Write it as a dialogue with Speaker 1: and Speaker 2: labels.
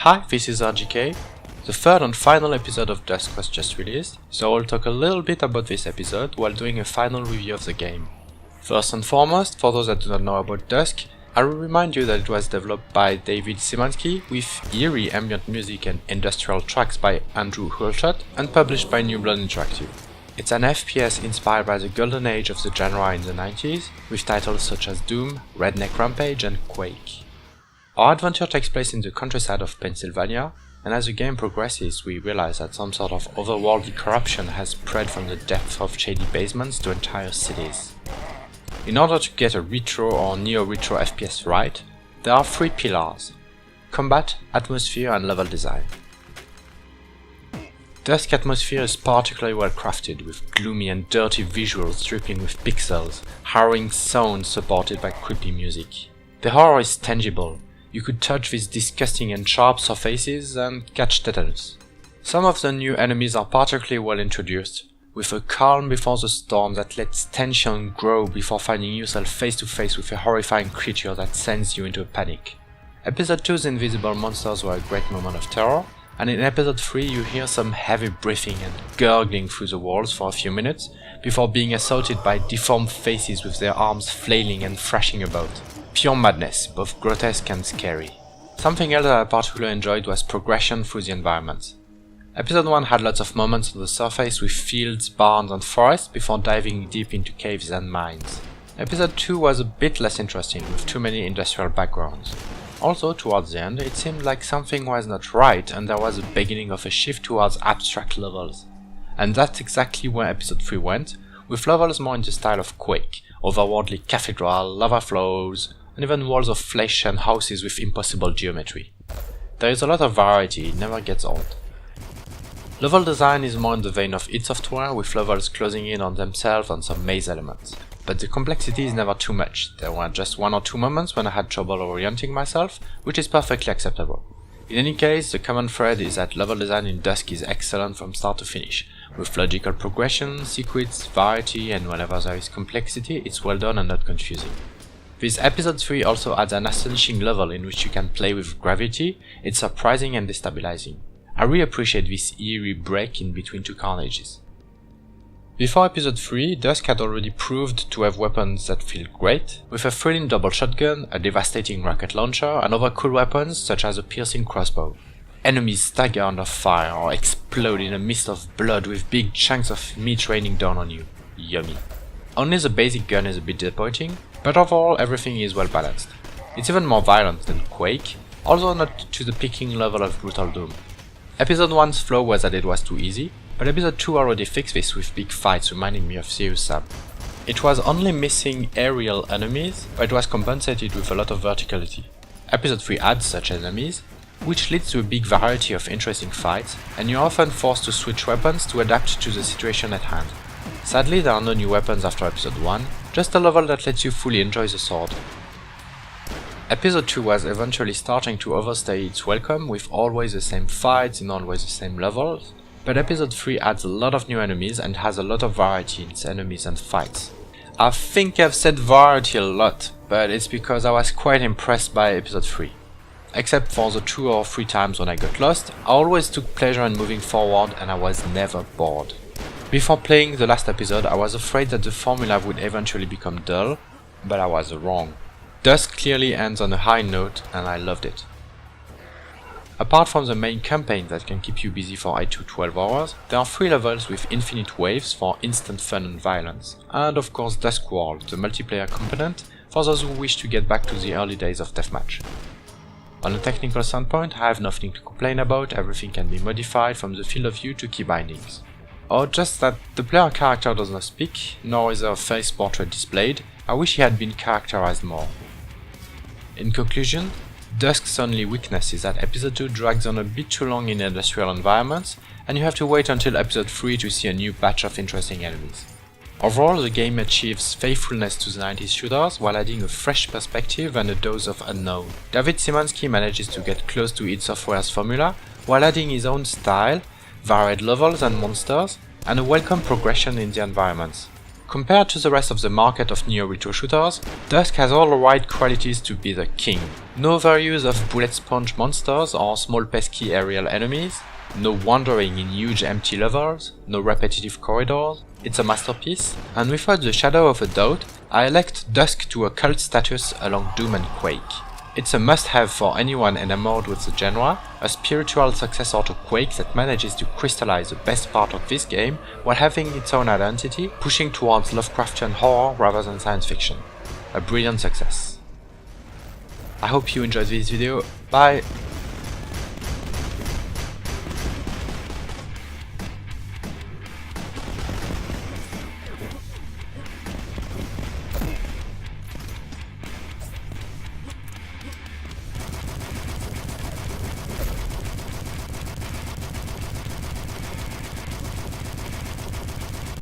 Speaker 1: Hi, this is RGK. The third and final episode of Dusk was just released, so I'll talk a little bit about this episode while doing a final review of the game. First and foremost, for those that do not know about Dusk, I will remind you that it was developed by David Szymanski with eerie ambient music and industrial tracks by Andrew Hulshot and published by New Blood Interactive. It's an FPS inspired by the golden age of the genre in the 90s, with titles such as Doom, Redneck Rampage and Quake. Our adventure takes place in the countryside of Pennsylvania, and as the game progresses we realize that some sort of otherworldly corruption has spread from the depths of shady basements to entire cities. In order to get a retro or neo-retro FPS right, there are three pillars: combat, atmosphere and level design. Dusk atmosphere is particularly well crafted, with gloomy and dirty visuals dripping with pixels, harrowing sounds supported by creepy music. The horror is tangible. You could touch these disgusting and sharp surfaces and catch tetanus. Some of the new enemies are particularly well introduced, with a calm before the storm that lets tension grow before finding yourself face to face with a horrifying creature that sends you into a panic. Episode 2's invisible monsters were a great moment of terror, and in episode 3 you hear some heavy breathing and gurgling through the walls for a few minutes, before being assaulted by deformed faces with their arms flailing and thrashing about. Pure madness, both grotesque and scary. Something else that I particularly enjoyed was progression through the environment. Episode 1 had lots of moments on the surface with fields, barns and forests before diving deep into caves and mines. Episode 2 was a bit less interesting, with too many industrial backgrounds. Also, towards the end, it seemed like something was not right and there was a beginning of a shift towards abstract levels. And that's exactly where episode 3 went, with levels more in the style of Quake, otherworldly cathedral, lava flows, and even walls of flesh and houses with impossible geometry. There is a lot of variety, it never gets old. Level design is more in the vein of id Software, with levels closing in on themselves and some maze elements. But the complexity is never too much. There were just one or two moments when I had trouble orienting myself, which is perfectly acceptable. In any case, the common thread is that level design in Dusk is excellent from start to finish, with logical progression, secrets, variety, and whenever there is complexity, it's well done and not confusing. This episode 3 also adds an astonishing level in which you can play with gravity. It's surprising and destabilizing. I really appreciate this eerie break in between two carnages. Before episode 3, Dusk had already proved to have weapons that feel great, with a thrilling double shotgun, a devastating rocket launcher, and other cool weapons such as a piercing crossbow. Enemies stagger under fire or explode in a mist of blood with big chunks of meat raining down on you. Yummy. Only the basic gun is a bit disappointing, but overall everything is well balanced. It's even more violent than Quake, although not to the peaking level of Brutal Doom. Episode 1's flaw was that it was too easy, but episode 2 already fixed this with big fights reminding me of Serious Sam. It was only missing aerial enemies, but it was compensated with a lot of verticality. Episode 3 adds such enemies, which leads to a big variety of interesting fights, and you're often forced to switch weapons to adapt to the situation at hand. Sadly, there are no new weapons after episode 1, just a level that lets you fully enjoy the sword. Episode 2 was eventually starting to overstay its welcome with always the same fights in always the same levels, but episode 3 adds a lot of new enemies and has a lot of variety in its enemies and fights. I think I've said variety a lot, but it's because I was quite impressed by episode 3. Except for the 2 or 3 times when I got lost, I always took pleasure in moving forward and I was never bored. Before playing the last episode, I was afraid that the formula would eventually become dull, but I was wrong. Dusk clearly ends on a high note and I loved it. Apart from the main campaign that can keep you busy for 8 to 12 hours, there are 3 levels with infinite waves for instant fun and violence, and of course Dusk World, the multiplayer component, for those who wish to get back to the early days of deathmatch. On a technical standpoint, I have nothing to complain about, everything can be modified from the field of view to key bindings. Or just that the player character does not speak, nor is a face portrait displayed. I wish he had been characterized more. In conclusion, Dusk's only weakness is that episode 2 drags on a bit too long in industrial environments, and you have to wait until episode 3 to see a new batch of interesting enemies. Overall, the game achieves faithfulness to the 90s shooters while adding a fresh perspective and a dose of unknown. David Szymanski manages to get close to id Software's formula while adding his own style, varied levels and monsters, and a welcome progression in the environments. Compared to the rest of the market of neo-retro shooters, Dusk has all the right qualities to be the king. No overuse of bullet sponge monsters or small pesky aerial enemies, no wandering in huge empty levels, no repetitive corridors. It's a masterpiece, and without the shadow of a doubt, I elect Dusk to a cult status along Doom and Quake. It's a must-have for anyone enamored with the genre, a spiritual successor to Quake that manages to crystallize the best part of this game while having its own identity, pushing towards Lovecraftian horror rather than science fiction. A brilliant success. I hope you enjoyed this video. Bye!